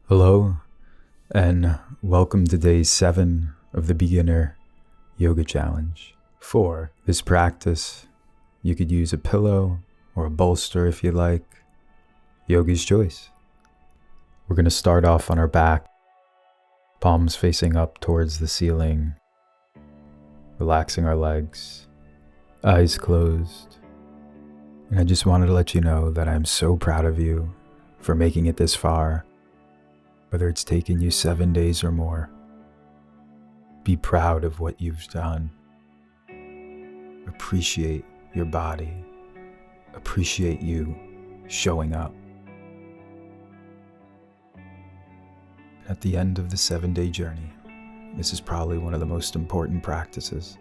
Hello, and welcome to day 7 of the Beginner Yoga Challenge. For this practice, you could use a pillow or a bolster if you like. Yoga's choice. We're going to start off on our back, palms facing up towards the ceiling, relaxing our legs, eyes closed. And I just wanted to let you know that I'm so proud of you for making it this far. Whether it's taken you 7 days or more, be proud of what you've done. Appreciate your body. Appreciate you showing up. At the end of the 7-day journey, this is probably one of the most important practices.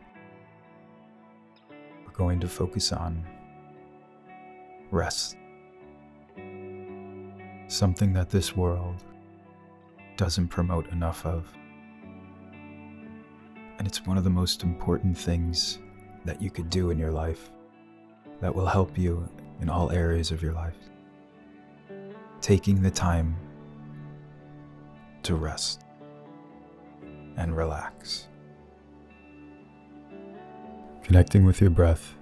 We're going to focus on rest. Something that this world doesn't promote enough of. And it's one of the most important things that you could do in your life that will help you in all areas of your life. Taking the time to rest and relax. Connecting with your breath.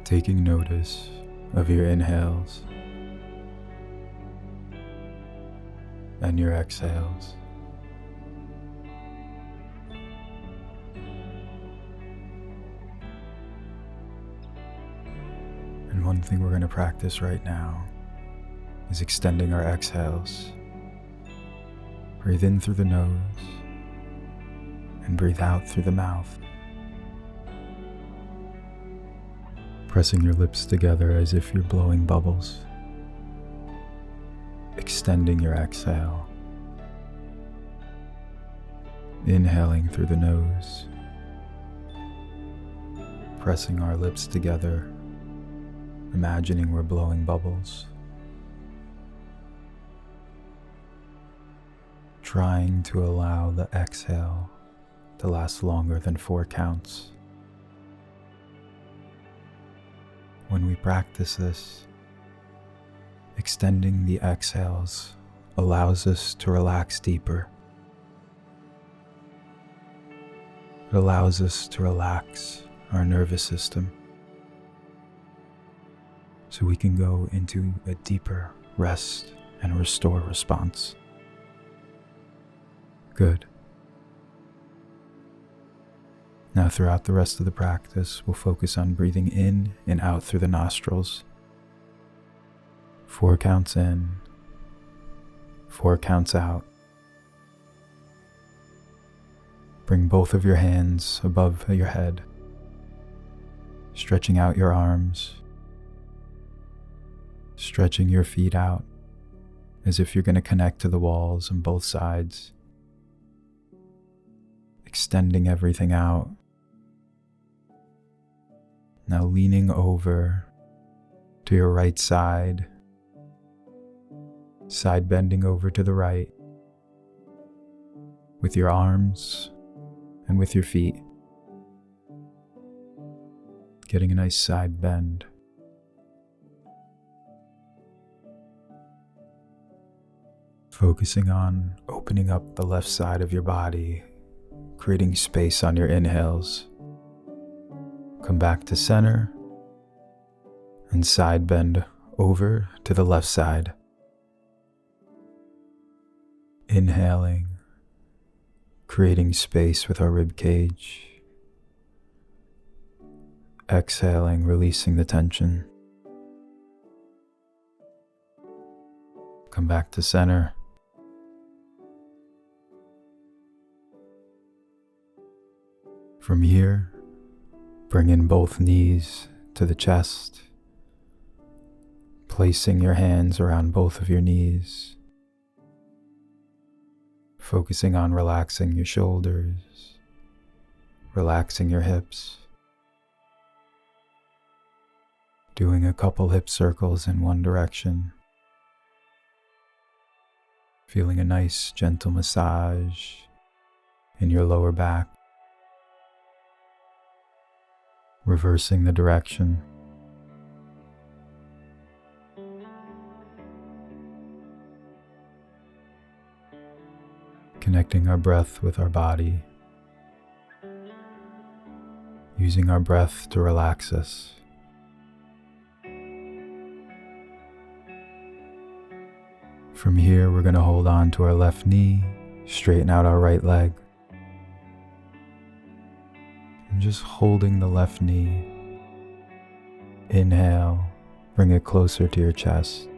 Taking notice of your inhales and your exhales. And one thing we're going to practice right now is extending our exhales. Breathe in through the nose and breathe out through the mouth. Pressing your lips together as if you're blowing bubbles. Extending your exhale. Inhaling through the nose. Pressing our lips together. Imagining we're blowing bubbles. Trying to allow the exhale to last longer than 4 counts. When we practice this, extending the exhales allows us to relax deeper. It allows us to relax our nervous system so we can go into a deeper rest and restore response. Good. Now throughout the rest of the practice, we'll focus on breathing in and out through the nostrils. 4 counts in, 4 counts out. Bring both of your hands above your head, stretching out your arms, stretching your feet out as if you're going to connect to the walls on both sides, extending everything out. Now leaning over to your right side, side bending over to the right, with your arms and with your feet, getting a nice side bend. Focusing on opening up the left side of your body, creating space on your inhales. Come back to center and side bend over to the left side. Inhaling, creating space with our rib cage. Exhaling, releasing the tension. Come back to center. From here, bring in both knees to the chest, placing your hands around both of your knees. Focusing on relaxing your shoulders, relaxing your hips. Doing a couple hip circles in one direction. Feeling a nice gentle massage in your lower back. Reversing the direction. Connecting our breath with our body, using our breath to relax us. From here, we're going to hold on to our left knee, straighten out our right leg, and just holding the left knee. Inhale, bring it closer to your chest.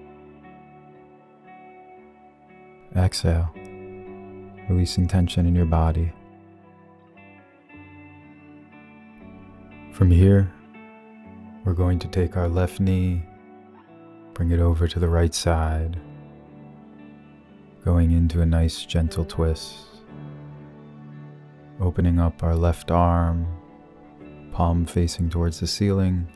Exhale, releasing tension in your body. From here, we're going to take our left knee, bring it over to the right side, going into a nice gentle twist, opening up our left arm, palm facing towards the ceiling,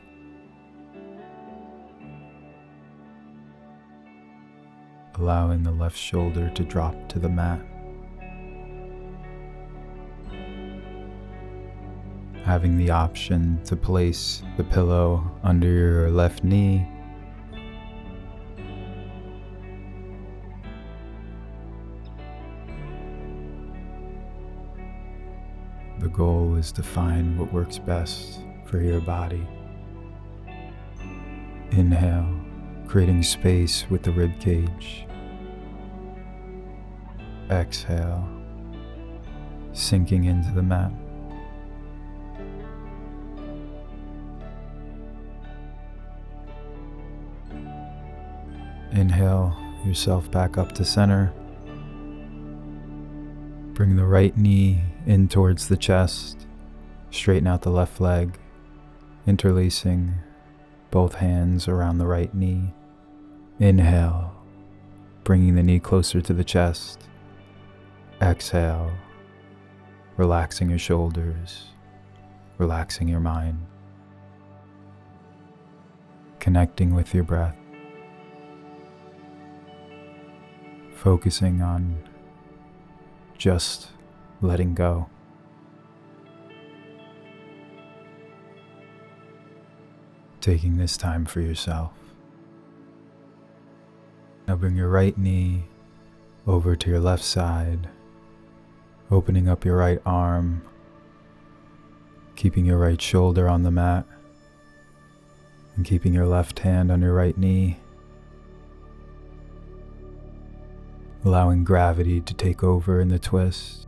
allowing the left shoulder to drop to the mat. Having the option to place the pillow under your left knee, the goal is to find what works best for your body. Inhale, creating space with the rib cage. Exhale, sinking into the mat. Inhale yourself back up to center. Bring the right knee in towards the chest. Straighten out the left leg, interlacing both hands around the right knee. Inhale, bringing the knee closer to the chest. Exhale, relaxing your shoulders, relaxing your mind. Connecting with your breath. Focusing on just letting go. Taking this time for yourself. Now bring your right knee over to your left side, opening up your right arm, keeping your right shoulder on the mat, and keeping your left hand on your right knee. Allowing gravity to take over in the twist.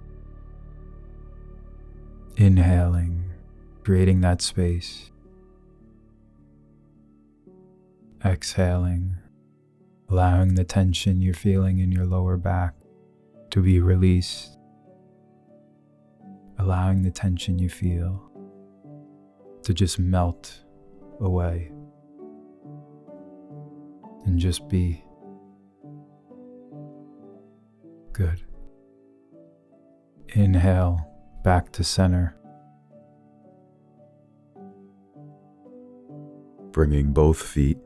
Inhaling, creating that space. Exhaling, allowing the tension you're feeling in your lower back to be released. Allowing the tension you feel to just melt away and just be. Good. Inhale, back to center. Bringing both feet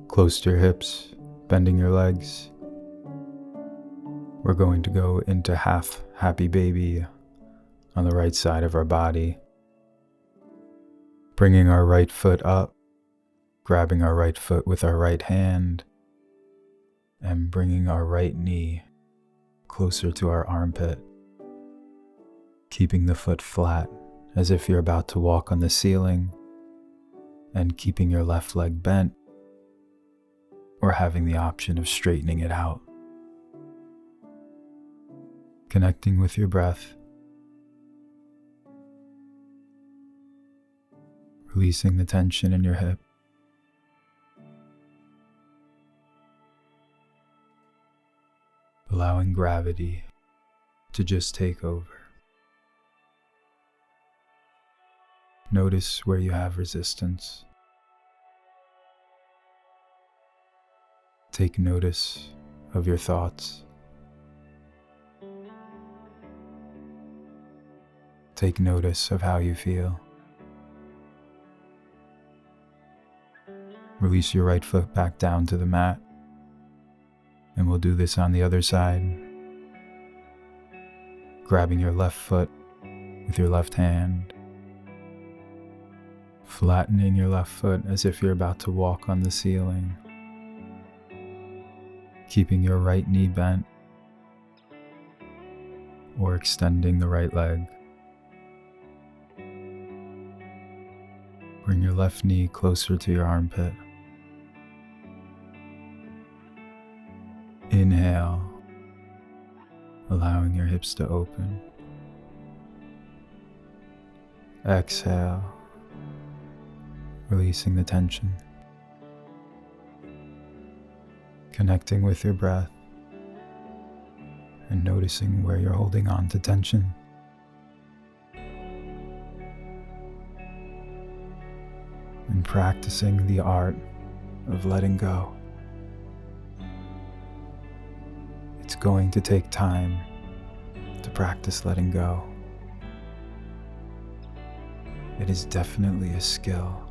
close to your hips, bending your legs. We're going to go into half happy baby on the right side of our body. Bringing our right foot up, grabbing our right foot with our right hand, and bringing our right knee closer to our armpit, keeping the foot flat as if you're about to walk on the ceiling, and keeping your left leg bent, or having the option of straightening it out. Connecting with your breath, releasing the tension in your hip. Allowing gravity to just take over. Notice where you have resistance. Take notice of your thoughts. Take notice of how you feel. Release your right foot back down to the mat. And we'll do this on the other side. Grabbing your left foot with your left hand. Flattening your left foot as if you're about to walk on the ceiling. keeping your right knee bent or extending the right leg. Bring your left knee closer to your armpit. Inhale, allowing your hips to open. Exhale, releasing the tension. Connecting with your breath and noticing where you're holding on to tension. And practicing the art of letting go. It's going to take time to practice letting go. It is definitely a skill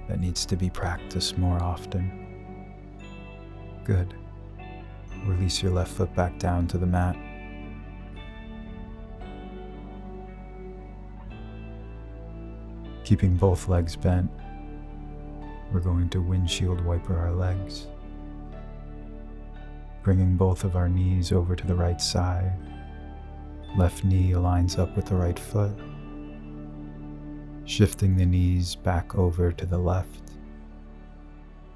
that needs to be practiced more often. Good. Release your left foot back down to the mat. Keeping both legs bent, we're going to windshield wiper our legs. Bringing both of our knees over to the right side. Left knee aligns up with the right foot. Shifting the knees back over to the left.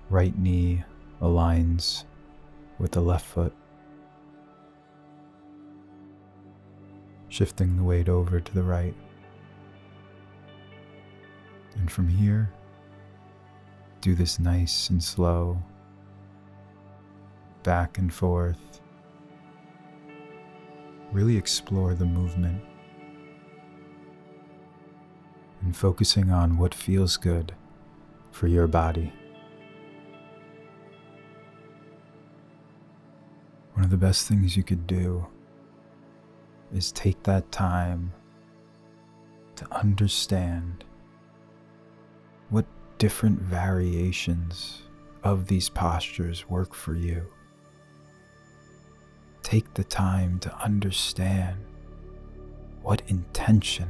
Right knee aligns with the left foot. Shifting the weight over to the right. And from here, do this nice and slow, back and forth. Really explore the movement and focusing on what feels good for your body. One of the best things you could do is take that time to understand what different variations of these postures work for you. Take the time to understand what intention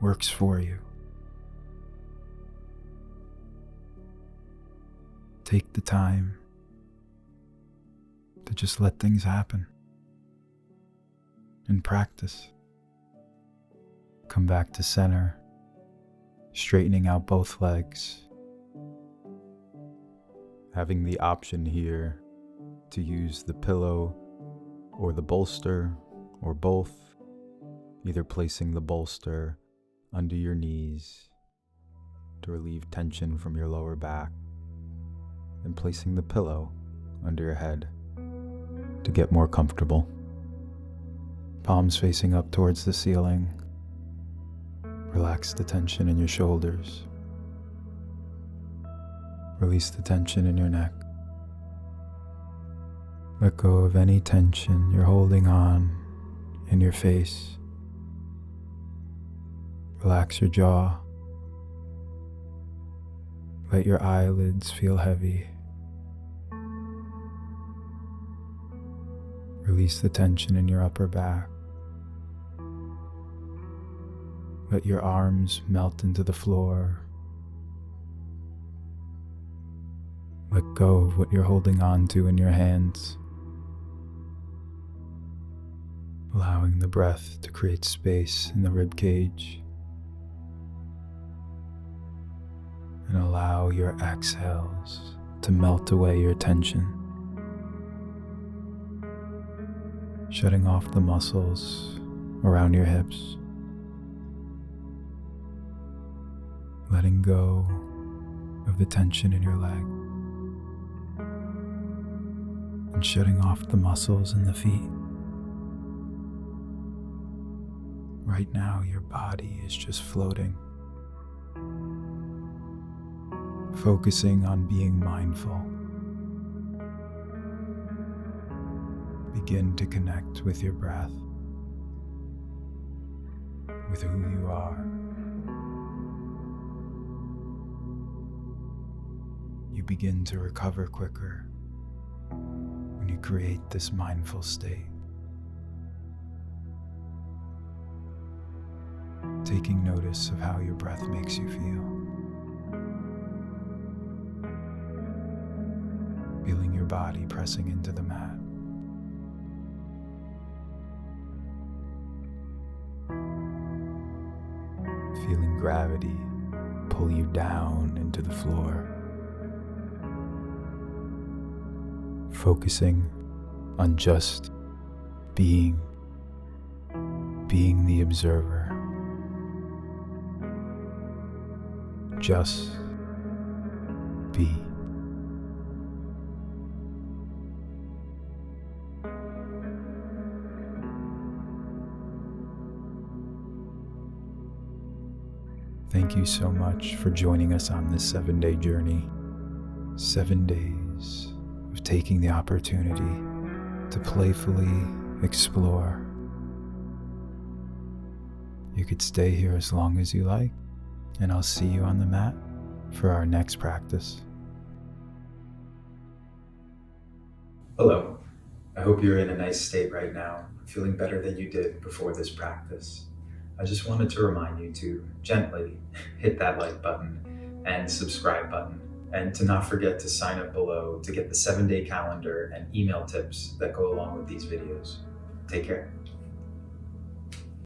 works for you. Take the time to just let things happen and practice. Come back to center, straightening out both legs. Having the option here to use the pillow or the bolster or both, either placing the bolster under your knees to relieve tension from your lower back and placing the pillow under your head to get more comfortable. Palms facing up towards the ceiling. Relax the tension in your shoulders. Release the tension in your neck. Let go of any tension you're holding on in your face. Relax your jaw. Let your eyelids feel heavy. Release the tension in your upper back. Let your arms melt into the floor. Let go of what you're holding on to in your hands. Allowing the breath to create space in the rib cage. And allow your exhales to melt away your tension. Shutting off the muscles around your hips. Letting go of the tension in your leg. And shutting off the muscles in the feet. Right now, your body is just floating. Focusing on being mindful. Begin to connect with your breath, with who you are. You begin to recover quicker when you create this mindful state. Taking notice of how your breath makes you feel. Feeling your your body pressing into the mat. Feeling gravity pull you down into the floor. Focusing on just being the observer. Just be. Thank you so much for joining us on this 7-day journey. 7 days of taking the opportunity to playfully explore. You could stay here as long as you like, and I'll see you on the mat for our next practice. Hello. I hope you're in a nice state right now, feeling better than you did before this practice. I just wanted to remind you to gently hit that like button and subscribe button, and to not forget to sign up below to get the 7-day calendar and email tips that go along with these videos. Take care.